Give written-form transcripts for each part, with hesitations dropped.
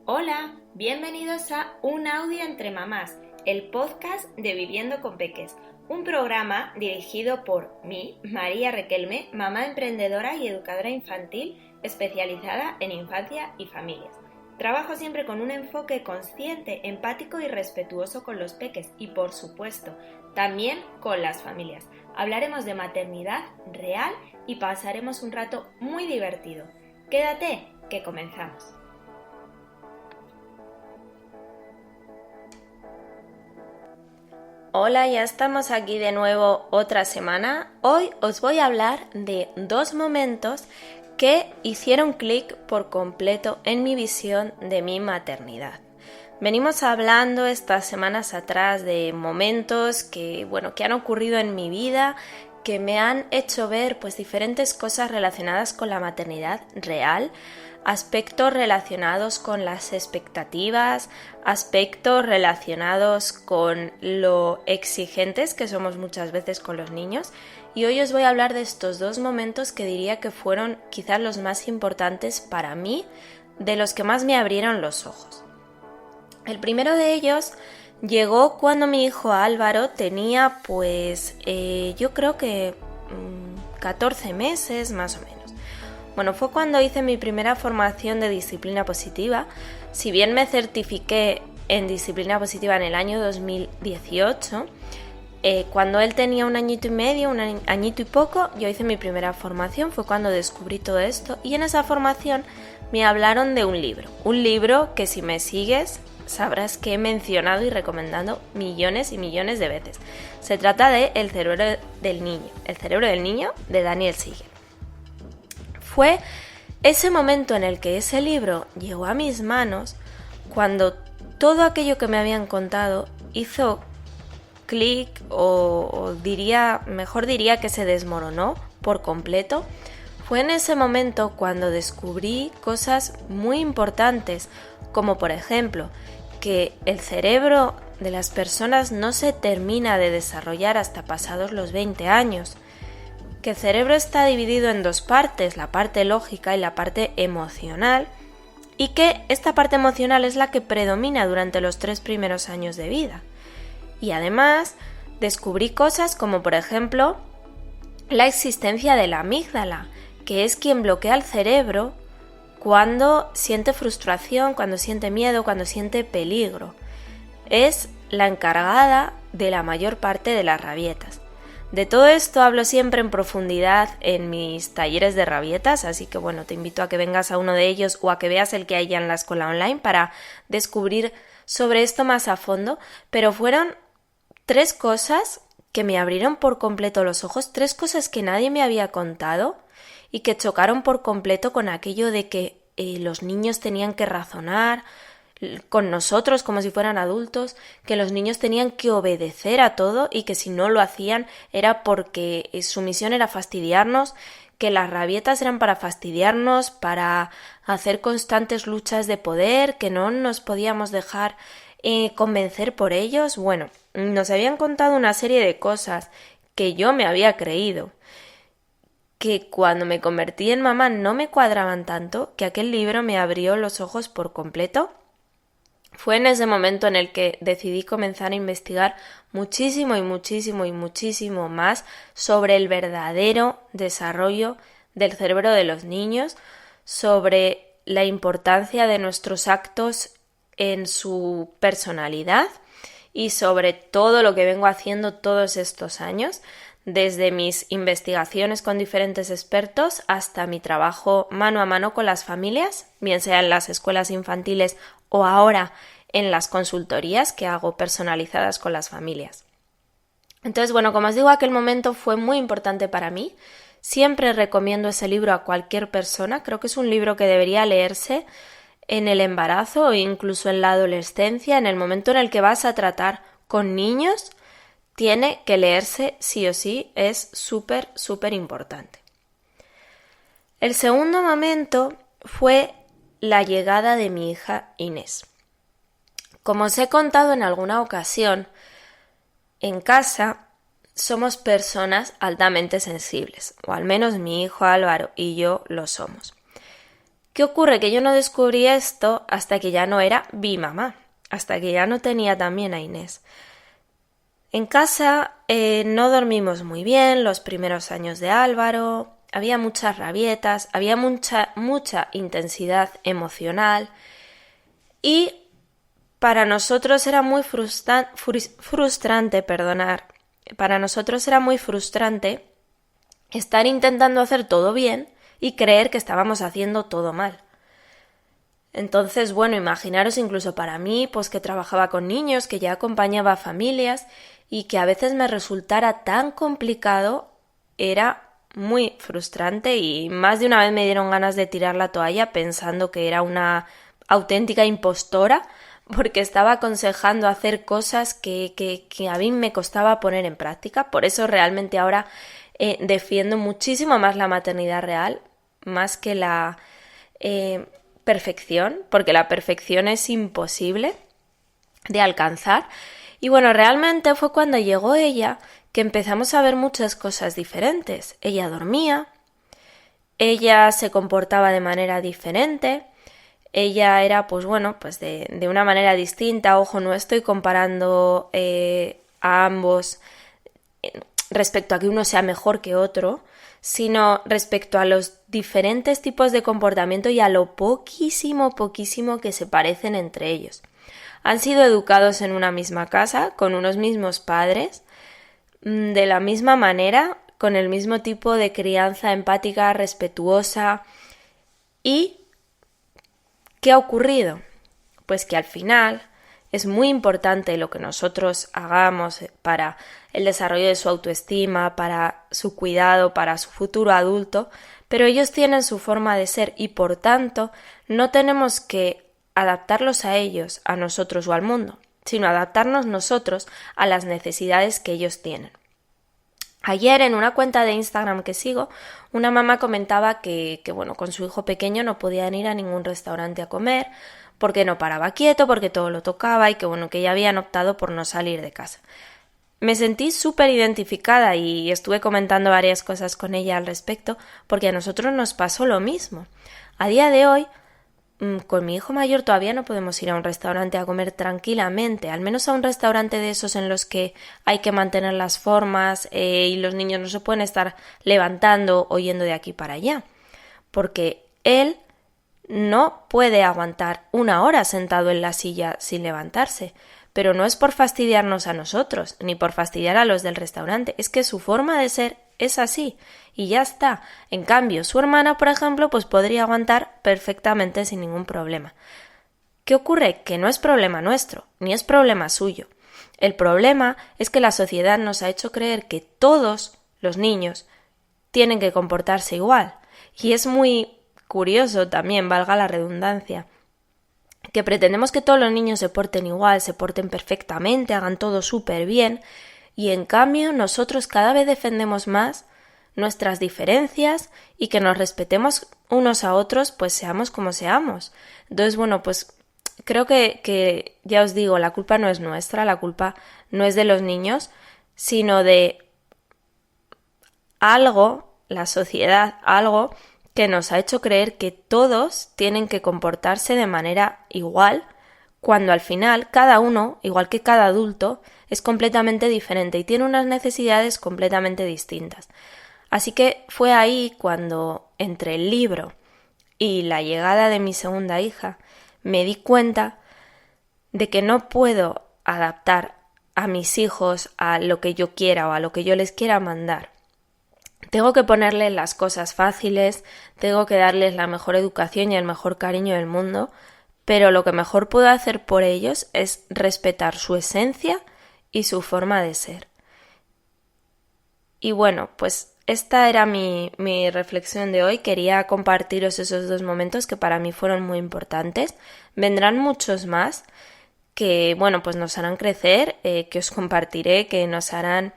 Hola, bienvenidos a Un audio entre mamás, el podcast de Viviendo con Peques, un programa dirigido por mí, María Requelme, mamá emprendedora y educadora infantil especializada en infancia y familias. Trabajo siempre con un enfoque consciente, empático y respetuoso con los peques y, por supuesto, también con las familias. Hablaremos de maternidad real y pasaremos un rato muy divertido. Quédate, que comenzamos. Hola, ya estamos aquí de nuevo otra semana. Hoy os voy a hablar de dos momentos que hicieron clic por completo en mi visión de mi maternidad. Venimos hablando estas semanas atrás de momentos que han ocurrido en mi vida, que me han hecho ver diferentes cosas relacionadas con la maternidad real, aspectos relacionados con las expectativas, aspectos relacionados con lo exigentes que somos muchas veces con los niños. Y hoy os voy a hablar de estos dos momentos que diría que fueron quizás los más importantes para mí, de los que más me abrieron los ojos. El primero de ellos llegó cuando mi hijo Álvaro tenía yo creo que 14 meses más o menos. Bueno, fue cuando hice mi primera formación de disciplina positiva. Si bien me certifiqué en disciplina positiva en el año 2018, cuando él tenía un añito y medio, un añito y poco, yo hice mi primera formación, fue cuando descubrí todo esto, y en esa formación me hablaron de un libro que si me sigues sabrás que he mencionado y recomendado millones y millones de veces. Se trata de El cerebro del niño de Daniel Siegel. Fue ese momento en el que ese libro llegó a mis manos cuando todo aquello que me habían contado hizo clic mejor diría que se desmoronó por completo. Fue en ese momento cuando descubrí cosas muy importantes, como por ejemplo que el cerebro de las personas no se termina de desarrollar hasta pasados los 20 años, que el cerebro está dividido en dos partes, la parte lógica y la parte emocional, y que esta parte emocional es la que predomina durante los 3 primeros años de vida. Y además descubrí cosas como por ejemplo la existencia de la amígdala, que es quien bloquea el cerebro cuando siente frustración, cuando siente miedo, cuando siente peligro. Es la encargada de la mayor parte de las rabietas. De todo esto hablo siempre en profundidad en mis talleres de rabietas, así que te invito a que vengas a uno de ellos o a que veas el que hay ya en la escuela online para descubrir sobre esto más a fondo, pero fueron 3 cosas que me abrieron por completo los ojos, 3 cosas que nadie me había contado y que chocaron por completo con aquello de que los niños tenían que razonar con nosotros como si fueran adultos, que los niños tenían que obedecer a todo y que si no lo hacían era porque su misión era fastidiarnos, que las rabietas eran para fastidiarnos, para hacer constantes luchas de poder, que no nos podíamos dejar convencer por ellos. Bueno, nos habían contado una serie de cosas que yo me había creído, que cuando me convertí en mamá no me cuadraban tanto, que aquel libro me abrió los ojos por completo. Fue en ese momento en el que decidí comenzar a investigar muchísimo y muchísimo y muchísimo más sobre el verdadero desarrollo del cerebro de los niños, sobre la importancia de nuestros actos en su personalidad y sobre todo lo que vengo haciendo todos estos años, desde mis investigaciones con diferentes expertos hasta mi trabajo mano a mano con las familias, bien sea en las escuelas infantiles o ahora en las consultorías que hago personalizadas con las familias. Entonces, como os digo, aquel momento fue muy importante para mí. Siempre recomiendo ese libro a cualquier persona. Creo que es un libro que debería leerse en el embarazo o incluso en la adolescencia, en el momento en el que vas a tratar con niños. Tiene que leerse sí o sí, es súper, súper importante. El segundo momento fue la llegada de mi hija Inés. Como os he contado en alguna ocasión, en casa somos personas altamente sensibles, o al menos mi hijo Álvaro y yo lo somos. ¿Qué ocurre? Que yo no descubrí esto hasta que ya no era mi mamá, hasta que ya no tenía también a Inés. En casa no dormimos muy bien los primeros años de Álvaro, había muchas rabietas, había mucha intensidad emocional y para nosotros era muy frustrante, para nosotros era muy frustrante estar intentando hacer todo bien y creer que estábamos haciendo todo mal. Entonces, bueno, imaginaros incluso para mí, pues que trabajaba con niños, que ya acompañaba a familias y que a veces me resultara tan complicado, era muy frustrante y más de una vez me dieron ganas de tirar la toalla pensando que era una auténtica impostora porque estaba aconsejando hacer cosas que a mí me costaba poner en práctica. Por eso realmente ahora defiendo muchísimo más la maternidad real, más que la perfección, porque la perfección es imposible de alcanzar. Y bueno, realmente fue cuando llegó ella que empezamos a ver muchas cosas diferentes. Ella dormía, ella se comportaba de manera diferente, ella era, pues bueno, pues de una manera distinta. Ojo, no estoy comparando a ambos respecto a que uno sea mejor que otro, sino respecto a los diferentes tipos de comportamiento y a lo poquísimo que se parecen entre ellos. Han sido educados en una misma casa, con unos mismos padres, de la misma manera, con el mismo tipo de crianza empática, respetuosa. ¿Y qué ha ocurrido? Pues que al final es muy importante lo que nosotros hagamos para el desarrollo de su autoestima, para su cuidado, para su futuro adulto, pero ellos tienen su forma de ser y por tanto no tenemos que adaptarlos a ellos, a nosotros o al mundo, sino adaptarnos nosotros a las necesidades que ellos tienen. Ayer en una cuenta de Instagram que sigo, una mamá comentaba que bueno, con su hijo pequeño no podían ir a ningún restaurante a comer porque no paraba quieto, porque todo lo tocaba y que bueno, que ya habían optado por no salir de casa. Me sentí súper identificada y estuve comentando varias cosas con ella al respecto porque a nosotros nos pasó lo mismo. A día de hoy, con mi hijo mayor todavía no podemos ir a un restaurante a comer tranquilamente, al menos a un restaurante de esos en los que hay que mantener las formas y los niños no se pueden estar levantando o yendo de aquí para allá, porque él no puede aguantar 1 hora sentado en la silla sin levantarse, pero no es por fastidiarnos a nosotros, ni por fastidiar a los del restaurante, es que su forma de ser es así, y ya está. En cambio, su hermana, por ejemplo, pues podría aguantar perfectamente sin ningún problema. ¿Qué ocurre? Que no es problema nuestro, ni es problema suyo. El problema es que la sociedad nos ha hecho creer que todos los niños tienen que comportarse igual, y es muy curioso también, valga la redundancia, que pretendemos que todos los niños se porten igual, se porten perfectamente, hagan todo súper bien, y en cambio nosotros cada vez defendemos más nuestras diferencias y que nos respetemos unos a otros, pues seamos como seamos. Entonces, bueno, pues creo que ya os digo, la culpa no es nuestra, la culpa no es de los niños, sino de algo, la sociedad, algo que nos ha hecho creer que todos tienen que comportarse de manera igual, cuando al final cada uno, igual que cada adulto, es completamente diferente y tiene unas necesidades completamente distintas. Así que fue ahí cuando, entre el libro y la llegada de mi segunda hija, me di cuenta de que no puedo adaptar a mis hijos a lo que yo quiera o a lo que yo les quiera mandar. Tengo que ponerles las cosas fáciles, tengo que darles la mejor educación y el mejor cariño del mundo, pero lo que mejor puedo hacer por ellos es respetar su esencia y su forma de ser. Y bueno, pues esta era mi reflexión de hoy. Quería compartiros esos 2 momentos que para mí fueron muy importantes. Vendrán muchos más que, bueno, pues nos harán crecer, que os compartiré, que nos harán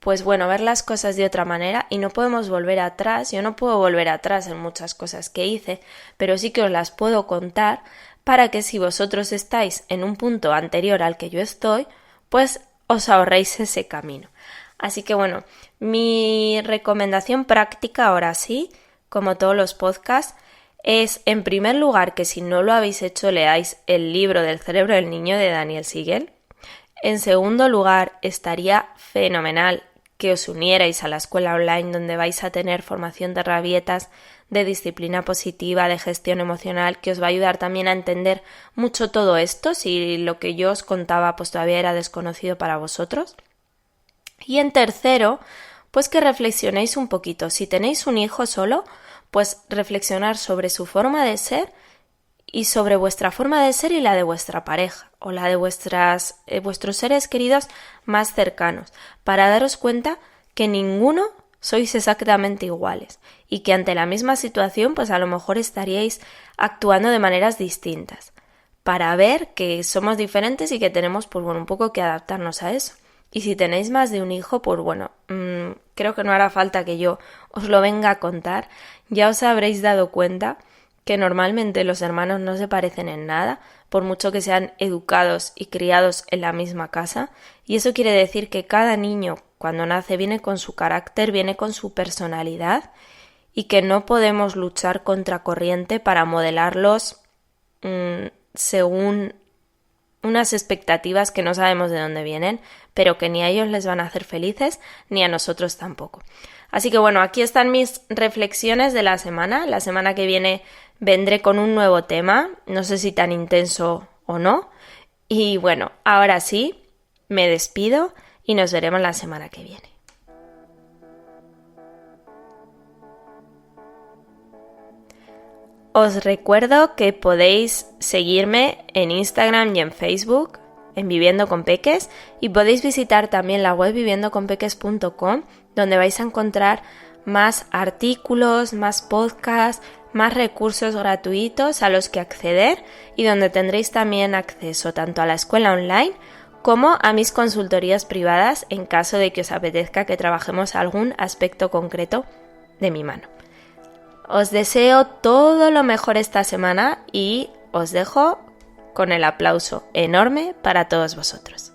pues bueno, ver las cosas de otra manera y no podemos volver atrás. Yo no puedo volver atrás en muchas cosas que hice, pero sí que os las puedo contar para que si vosotros estáis en un punto anterior al que yo estoy, pues os ahorréis ese camino. Así que bueno, mi recomendación práctica ahora sí, como todos los podcasts, es, en primer lugar, que si no lo habéis hecho, leáis el libro del cerebro del niño de Daniel Siegel. En segundo lugar, estaría fenomenal que os unierais a la escuela online donde vais a tener formación de rabietas, de disciplina positiva, de gestión emocional, que os va a ayudar también a entender mucho todo esto, si lo que yo os contaba pues todavía era desconocido para vosotros. Y en tercero, pues que reflexionéis un poquito. Si tenéis un hijo solo, pues reflexionar sobre su forma de ser y sobre vuestra forma de ser y la de vuestra pareja o la de vuestros seres queridos más cercanos, para daros cuenta que ninguno sois exactamente iguales y que ante la misma situación pues a lo mejor estaríais actuando de maneras distintas, para ver que somos diferentes y que tenemos pues bueno un poco que adaptarnos a eso. Y si tenéis más de un hijo, pues bueno, creo que no hará falta que yo os lo venga a contar, ya os habréis dado cuenta que normalmente los hermanos no se parecen en nada, por mucho que sean educados y criados en la misma casa, y eso quiere decir que cada niño cuando nace viene con su carácter, viene con su personalidad, y que no podemos luchar contra corriente para modelarlos según unas expectativas que no sabemos de dónde vienen, pero que ni a ellos les van a hacer felices, ni a nosotros tampoco. Así que bueno, aquí están mis reflexiones de la semana. La semana que viene vendré con un nuevo tema, no sé si tan intenso o no. Y bueno, ahora sí, me despido y nos veremos la semana que viene. Os recuerdo que podéis seguirme en Instagram y en Facebook, en Viviendo con Peques, y podéis visitar también la web viviendoconpeques.com, donde vais a encontrar más artículos, más podcasts, más recursos gratuitos a los que acceder y donde tendréis también acceso tanto a la escuela online como a mis consultorías privadas en caso de que os apetezca que trabajemos algún aspecto concreto de mi mano. Os deseo todo lo mejor esta semana y os dejo con el aplauso enorme para todos vosotros.